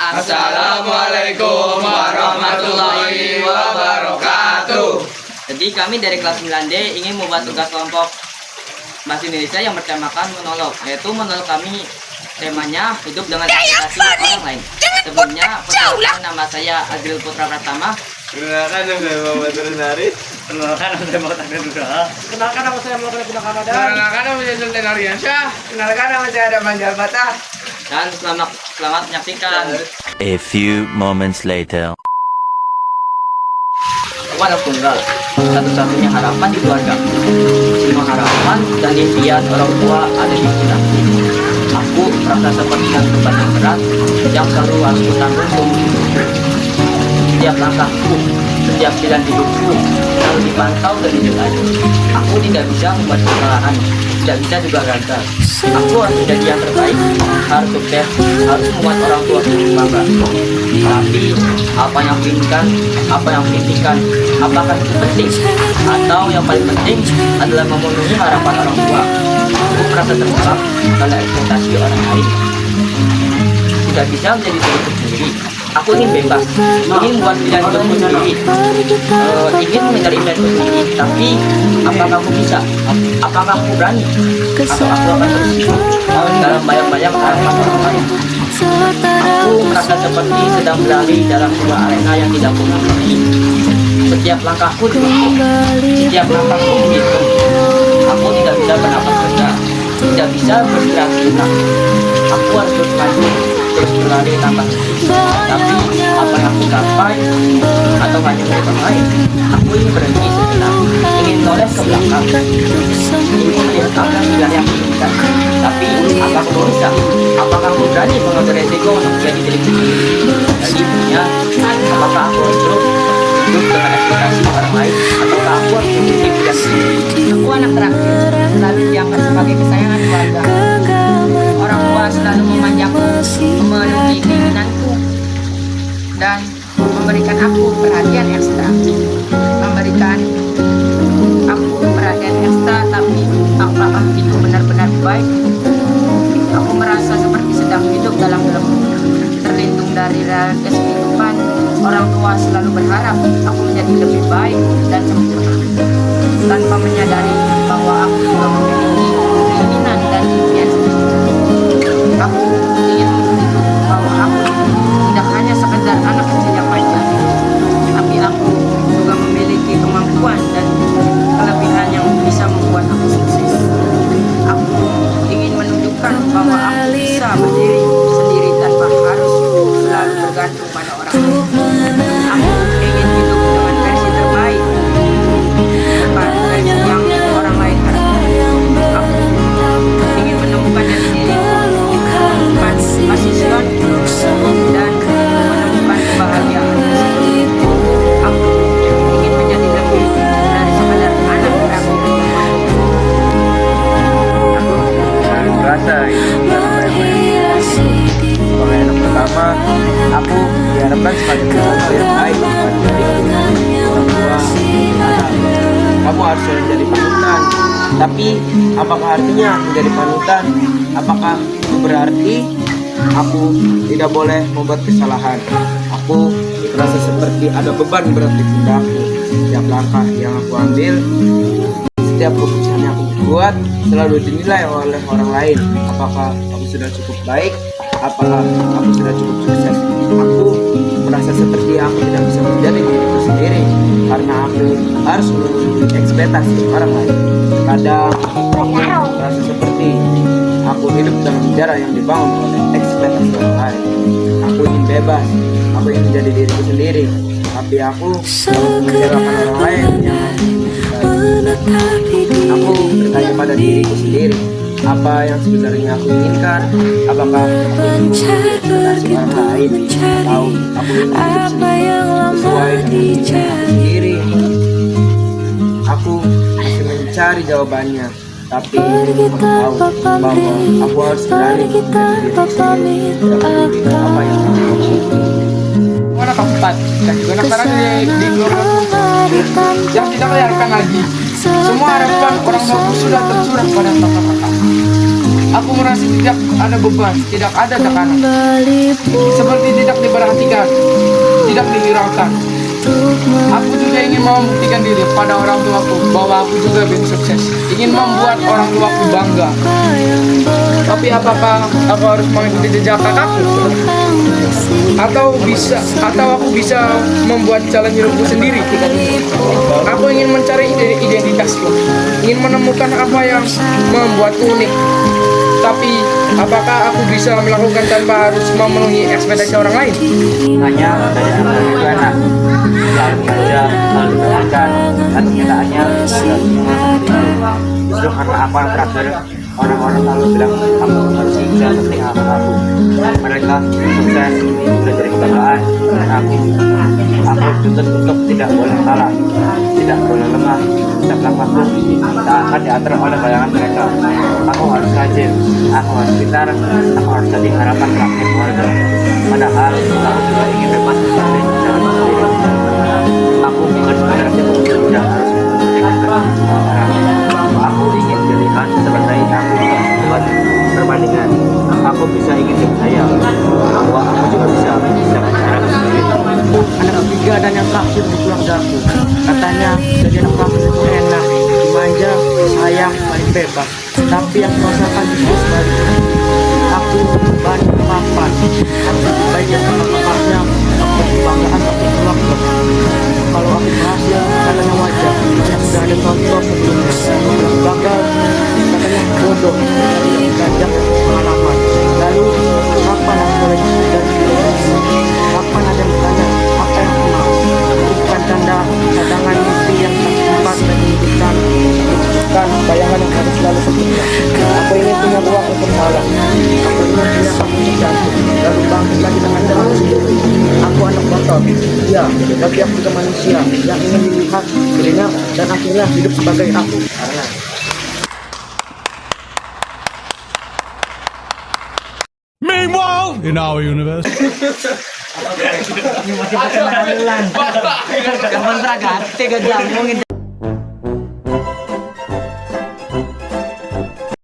Assalamualaikum warahmatullahi wabarakatuh. Jadi kami dari kelas 9D ingin membuat tugas kelompok Bahasa Indonesia yang bertemakan monolog, yaitu monolog kami temanya hidup dengan ekspektasi orang lain. Sebelumnya, perkenalkan nama saya Azril Putra Pratama. Perkenalkan nama saya Muhammad Rusnari. Perkenalkan nama saya Muhammad Abdul. Kenalkan nama saya Muhammad Abdul Hamdan. Perkenalkan nama saya Sultan Aryansyah. Kenalkan nama saya Adaman Jalbata. Dan selamat menyaksikan. A few moments later. Aku anak tunggal, satu-satunya harapan di keluarga. Semua harapan dan impian orang tua ada di punakku. Aku merasa seperti beban yang berat yang selalu harus kutanggung seumur hidupku. Setiap langkahku, setiap pilihan hidupku selalu dipantau dan dinilai. Aku tidak bisa membuat kesalahan, tidak bisa juga gagal. Aku harus menjadi yang terbaik, harus sukses, harus membuat orang tua bangga. Tapi apa yang diinginkan, apa yang diimpikan, apakah itu penting? Atau yang paling penting adalah memenuhi harapan orang tua. Aku merasa terjebak pada ekspektasi orang lain. Tidak bisa menjadi diriku sendiri. Aku ingin bebas, ingin buat pilihan hidupku sendiri, ingin mengejar impianku sendiri. Tapi apakah aku bisa? Apakah aku berani? Atau aku akan terus hidup dalam bayang-bayang harapan orang lain? Aku merasa seperti sedang berlari dalam sebuah arena yang tidak pernah berhenti. Setiap langkahku dihukum, setiap langkahku dihitung. Aku tidak bisa bernapas lega, tidak bisa bergerak tenang. Aku harus terus maju, terus berlari tanpa henti. Tapi apa yang aku capai atau hanya milik orang lain? Aku ingin berhenti sejenak, ingin noleh ke belakang, ingin melihat apa yang aku inginkan. Tapi apakah aku bisa? Apakah aku berani mengambil resiko untuk menjadi diriku sendiri? Jadi punya, apakah aku harus hidup dengan ekspektasi orang lain, ataukah aku harus memiliki pilihan sendiri? Aku anak terakhir, selalu dianggap sebagai kesayangan keluarga. Orang tua selalu memanjaku, memenuhi keinginanku, dan memberikan aku perhatian ekstra. Memberikan aku perhatian ekstra, tapi apakah itu benar-benar baik? Aku merasa seperti sedang hidup dalam belenggu, terlindung dari realitas kehidupan. Orang tua selalu berharap aku menjadi lebih baik dan sempurna, tanpa menyadari bahwa aku juga memiliki keinginan dan impian sendiri. Aku ingin menunjukkan bahwa aku tidak hanya sekedar anak kecil yang manja, tapi aku juga memiliki kemampuan dan kelebihan yang bisa membuat aku sukses. Aku ingin menunjukkan bahwa aku bisa berdiri sendiri tanpa harus selalu bergantung pada orang lain. Aku ingin hidup dengan versi terbaik, bukan versi yang orang lain harapkan. Aku ingin menemukan jati diriku, menemukan passion, dan menemukan kebahagiaan. Aku ingin menjadi lebih dari sekadar anak terakhir. Aku Selalu merasa hidup dalam bayang-bayang. Sebagai anak pertama, aku diharapkan sebagai contoh yang baik kepada adik, orang tua, anak. Kamu harus menjadi panutan. Tapi apakah artinya menjadi panutan? Apakah itu berarti aku tidak boleh membuat kesalahan? Aku merasa seperti ada beban berat di pundakku. Setiap langkah yang aku ambil, setiap keputusan yang aku buat selalu dinilai oleh orang lain. Apakah aku sudah cukup baik? Apakah aku sudah cukup sukses? Aku merasa seperti aku tidak bisa menjadi diriku sendiri karena aku harus memenuhi ekspektasi orang lain. Kadang aku merasa seperti aku hidup dalam penjara yang dibangun oleh ekspektasi orang lain. Aku ingin bebas, aku ingin menjadi diriku sendiri, tapi aku selalu mengecewakan orang lain yang aku bertanya pada diriku sendiri, apa yang sebenarnya aku inginkan? Apakah aku ingin ekspektasi orang lain, atau aku ingin hidup sesuai dengan keinginan aku sendiri? Aku masih mencari jawabannya, tapi aku tahu bahwa aku harus berani menjadi diriku sendiri, tidak peduli apa yang aku inginkan. Anak keempat dan juga anak terakhir di keluarga yang tidak melihatkan lagi. Semua harapan orang tua sudah tercurah pada kakak-kakak. Aku merasa tidak ada beban, tidak ada tekanan. Seperti tidak diperhatikan, tidak dihiraukan. Aku juga ingin membuktikan diri pada orang tuaku bahwa aku juga bisa sukses. Ingin membuat orang tuaku bangga. Tapi apakah aku harus mengikuti jejak kakakku? Atau aku bisa membuat jalan hidupku sendiri? Aku ingin mencari identitasku, ingin menemukan apa yang membuatku unik. Tapi apakah aku bisa melakukan tanpa harus memenuhi ekspektasi orang lain? Hanya dari anak itu enak, selalu manja, selalu diperhatikan, dan kenyataannya tidak semua seperti itu. Justru karena apa yang terakhir, orang-orang selalu bilang aku harus sukses seperti aku. Mereka sukses sudah jadi kebanggaan dan aku tuntut untuk tidak boleh kalah, tidak boleh lemah. Setiap langkahku tak akan diatur oleh bayangan mereka. Aku harus rajin, aku harus pintar, aku harus jadi harapan terakhir keluarga. Padahal aku juga ingin bebas seperti jalan sendiri. Aku bukan sekedar tidak harus mengikuti semua orang. Aku ingin dilihat sebagai aku buat perbandingan. Aku bisa ingin dipercaya bahwa aku juga bisa bicara sendiri. Anak ketiga dan yang terakhir di keluargaku. Katanya jadi anak terakhir itu enak, dimanja, sayang, paling bebas. Tapi yang merasakan justru sebaliknya. Aku banyak papan, aku baik yang kakak-kakaknya, aku kebanggaan tapi keluarga. Kalau aku berhasil, katanya wajar. Yang sudah ada contoh sebelumnya. Yang gagal, katanya bodoh, yang gajah pengalaman. Lalu, kapan aku boleh jadi? Kapan ada yang bertanya apa yang aku mau? Bukan tanda cadangan mimpi yang tak sempat dan menyebutkan bayangan yang harus selalu setia. Aku ingin punya ruang untuk malam. Aku ingin punya kamu untuk jantung. Lalu bangkit lagi dengan jalan sendiri. Aku anak motor. Ya, tapi aku juga manusia yang ingin dilihat, didengar, dan akhirnya hidup sebagai aku. Meanwhile, in our universe. Ini masih perkenalan. Kapan terakhir? 3 jam.